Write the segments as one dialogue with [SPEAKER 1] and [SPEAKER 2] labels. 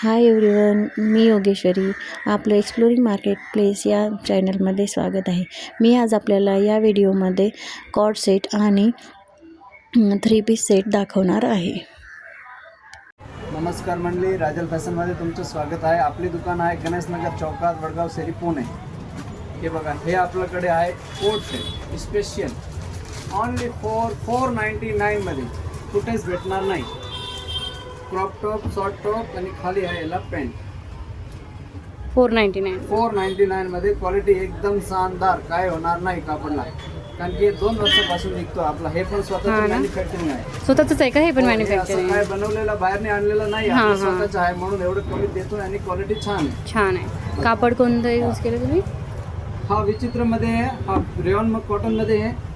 [SPEAKER 1] Hi everyone, मी योगेश्वरी. आपलं exploring market place या चॅनलमध्ये स्वागत आहे. मी आज आपल्याला या व्हिडिओमध्ये कॉर्ड सेट आणि 3 पीस सेट दाखवणार आहे.
[SPEAKER 2] नमस्कार मंडळी, राजल फॅशनमध्ये तुमचं स्वागत आहे. आपली दुकान आहे गणेशनगर चौकात, वडगाव शहरी, पुणे. हे बघा, हे आपल्याकडे आहे coat set special only for 499 मध्ये. कुठेच भेटणार नाही. क्रॉप टॉप, शॉर्ट टॉप आणि खाली आहे याला पॅन्ट. 499 मध्ये. क्वालिटी एकदम शानदार, काय होणार नाही कापडला. कारण की 2 वर्षापासून निघतो आपला. हे पण स्वतःचं मॅन्युफॅक्चरिंग आहे.
[SPEAKER 3] स्वतःच आहे का हे पण मॅन्युफॅक्चरिंग?
[SPEAKER 2] काय बनवलेला बाहेरने आणलेला नाही, आपलं स्वतःच आहे म्हणून एवढं कमी देतो आणि क्वालिटी छान आहे.
[SPEAKER 3] छान आहे. कापड कोणतं यूज केलं तुम्ही?
[SPEAKER 2] हा विचित्र मध्ये आहे, हा रेयॉन मग कॉटन मध्ये आहे.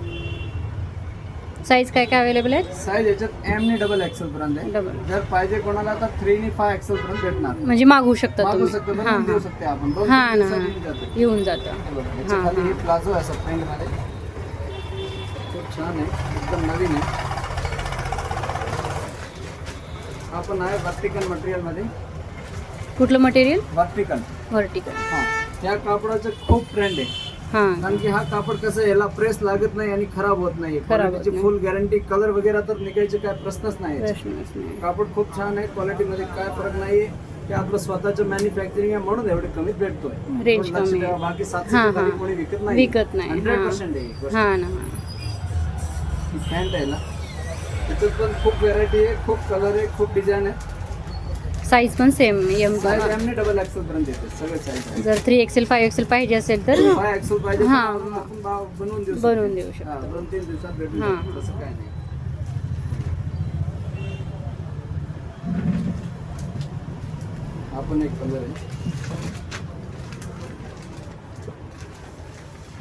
[SPEAKER 3] साईज काय काय अवेलेबल आहे?
[SPEAKER 2] साईज याच्यात एम ने डबल एक्सेल पर्यंत आहे. जर पाहिजे कोणाला तर 3 ने 5 एक्सेल पर्यंत भेटणार.
[SPEAKER 3] म्हणजे मागवू शकता
[SPEAKER 2] मागू
[SPEAKER 3] तुम्ही?
[SPEAKER 2] शकतो, बनवून देऊ शकते आपण.
[SPEAKER 3] येऊन जातं.
[SPEAKER 2] याच्या खाली हे प्लाझो आहे सब प्रिंट मध्ये. खूप छान आहे, एकदम नवीन आहे. आपण आहे वर्टिकल मटेरियल मध्ये.
[SPEAKER 3] कुठलं मटेरियल?
[SPEAKER 2] वर्टिकल. हा, या कापडाचं खूप ट्रेंड आहे. कारण की हा कापड कसं, याला प्रेस लागत नाही आणि खराब होत नाही. क्वालिटीची फुल गॅरंटी. कलर वगैरे तर निघायचे काय प्रश्नच नाही. कापड खूप छान आहे. क्वालिटी मध्ये काय फरक नाही. ते आपलं स्वतःचं मॅन्युफॅक्चरिंग आहे म्हणून एवढे कमीत भेटतोय.
[SPEAKER 3] रेंज कमी.
[SPEAKER 2] बाकी 700 कोणी विकत नाही. 100% आहे.
[SPEAKER 3] हा ना.
[SPEAKER 2] पॅन्ट आहे ना, त्याच्यात पण खूप व्हेरायटी आहे, खूप कलर आहे, खूप डिझाईन आहे.
[SPEAKER 3] साईज पण सेम एम
[SPEAKER 2] ने डबल एक्सेल पर्यंत येते सगळे साईज.
[SPEAKER 3] जर 3 एक्सेल 5 एक्सेल पाहिजे असेल तर
[SPEAKER 2] 5 एक्सेल पाहिजे आपण बनवून देऊ शकतो. 2-3 दिवसात भेटून जाईल. तसं काय नाही. आपण एक कलर आहे.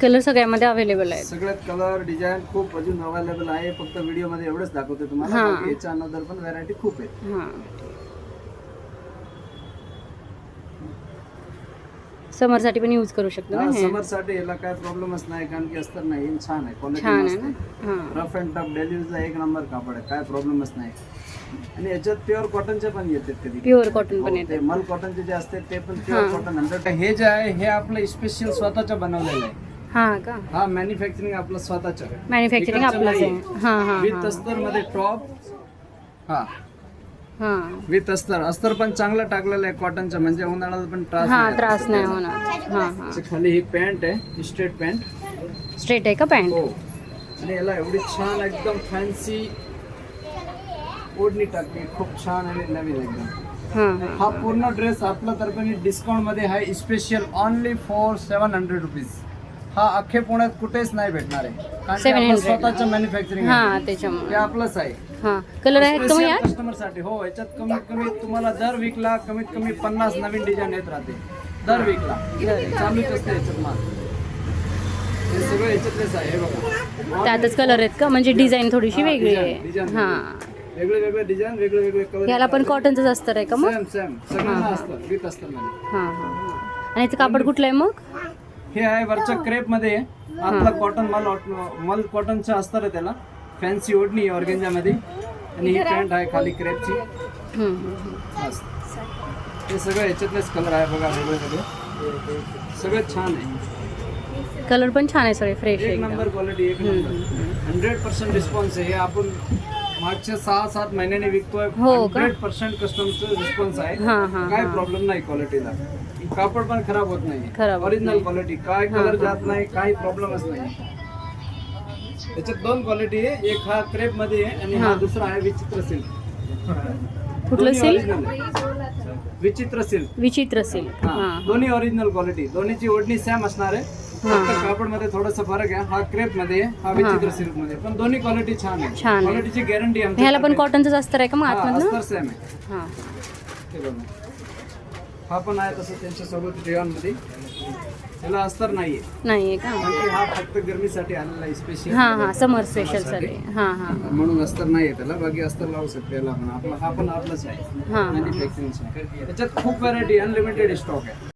[SPEAKER 3] कलर सगळ्यामध्ये अवेलेबल आहे.
[SPEAKER 2] सगळ्यात कलर डिझाईन खूप अजून अवेलेबल आहे. फक्त व्हिडिओ मध्ये एवढंच दाखवते तुम्हाला. याच्या अनदर पण व्हरायटी खूप आहे.
[SPEAKER 3] समर साठी पण यूज करू शकतो.
[SPEAKER 2] समर साठी याला काय प्रॉब्लेमच नाही, कारण की अस्तर नाही. छान आहे, क्वालिटी मस्त आहे. रफ अँड टफ डेली यूजचा एक नंबर कापड आहे, काय प्रॉब्लेमच नाही. आणि याच्यात प्युअर कॉटनचे पण येतात. कधी
[SPEAKER 3] प्युअर कॉटन पण येते.
[SPEAKER 2] मल कॉटनचे जे असते ते पण प्युअर कॉटन. हे जे आहे हे आपलं स्पेशल स्वतःचं बनवलेलं आहे. हा मॅन्युफॅक्चरिंग आपलं स्वतःचं.
[SPEAKER 3] मॅन्युफॅक्चरिंग आपलं
[SPEAKER 2] विथ अस्तर मध्ये टॉप. विथ अस्तर पण चांगलं टाकलेलं आहे कॉटनचं, म्हणजे उन्हाळ्याला पण
[SPEAKER 3] त्रास नाही होणार.
[SPEAKER 2] खाली ही पॅन्ट आहे, स्ट्रेट पॅन्ट.
[SPEAKER 3] स्ट्रेट आहे का पॅन्ट?
[SPEAKER 2] हो. आणि याला एवढी छान एकदम फॅन्सी ओढणी टाकली, खूप छान आणि नवीन एकदम. हा पूर्ण ड्रेस आपल्या तर्फे डिस्काउंट मध्ये आहे, स्पेशल ओनली फॉर 700 रुपीज. हा अख्खे पुण्यात कुठेच नाही भेटणार आहे.
[SPEAKER 3] 700
[SPEAKER 2] स्वतःचं मॅन्युफॅक्चरिंग
[SPEAKER 3] त्याच्यामुळे
[SPEAKER 2] आपलंच आहे.
[SPEAKER 3] कलर आहेत का या
[SPEAKER 2] कस्टमर साठी? हो, याच्यात कमीत कमी तुम्हाला दर वीकला कमीत कमी 50 नवीन डिझाईन येत राहते. दर वीकला चालूच असते याच्यात माल. हे सगळं याच्यातलेच आहे. हे बघा,
[SPEAKER 3] त्यातच कलर आहेत का? म्हणजे डिझाईन थोडीशी वेगळी आहे.
[SPEAKER 2] वेगळे डिझाईन, वेगळे कलर.
[SPEAKER 3] याला पण कॉटनच अस्तर आहे का मग?
[SPEAKER 2] सेम सगळ्यांना असतं विथ अस्तर मध्ये.
[SPEAKER 3] आणि याचं कापड कुठलं आहे मग?
[SPEAKER 2] हे आहे वरच्या क्रेप मध्ये. आपला कॉटन मल कॉटनचं अस्तर आहे त्याला. फॅन्सी ओढणी ऑर्गेंजा मध्ये. आणि ही पॅन्ट आहे खाली क्रेपची. हे सगळं याच्यातलेच कलर आहे बघा, वेगळे सगळे छान आहे.
[SPEAKER 3] कलर पण छान आहे, सगळे फ्रेश
[SPEAKER 2] एक नंबर क्वालिटी, एक नंबर. 100% रिस्पॉन्स आहे. हे आपण मागच्या 6-7 महिन्याने विकतोय. 100% कस्टमरचा रिस्पॉन्स आहे. काय प्रॉब्लेम नाही क्वालिटीला. कापड पण खराब होत नाही. ओरिजिनल क्वालिटी, काय कलर जात नाही, काही प्रॉब्लेमच नाही. याच्यात 2 क्वालिटी आहे. एक हा क्रेप मध्ये आहे आणि हा दुसरा आहे विचित्र सिल्क.
[SPEAKER 3] कुठलं सिल्क? विचित्र सिल्क.
[SPEAKER 2] दोन्ही ओरिजिनल क्वालिटी. दोन्हीची ओढणी सेम असणार आहे. कापड मध्ये थोडासा फरक आहे. हा क्रेप मध्ये, हा विचित्र सिल्क मध्ये. पण दोन्ही क्वालिटी छान आहे. क्वालिटीची गॅरंटी आहे.
[SPEAKER 3] ह्याला पण कॉटनच अस्तर आहे का मग आतमधलं?
[SPEAKER 2] अस्तर सेम आहे. हा पण आहे तसं त्यांच्यासोबत रेयॉन मध्ये. त्याला अस्तर नाहीये का? हा फक्त गरमीसाठी आलेला आहे स्पेशल.
[SPEAKER 3] समर स्पेशल साठी.
[SPEAKER 2] म्हणून अस्तर नाहीये त्याला. बाकी अस्तर लावू शकते याला. हा पण आपलाच आहे मॅन्युफॅक्चरिंग. त्याच्यात खूप व्हरायटी, अनलिमिटेड स्टॉक आहे.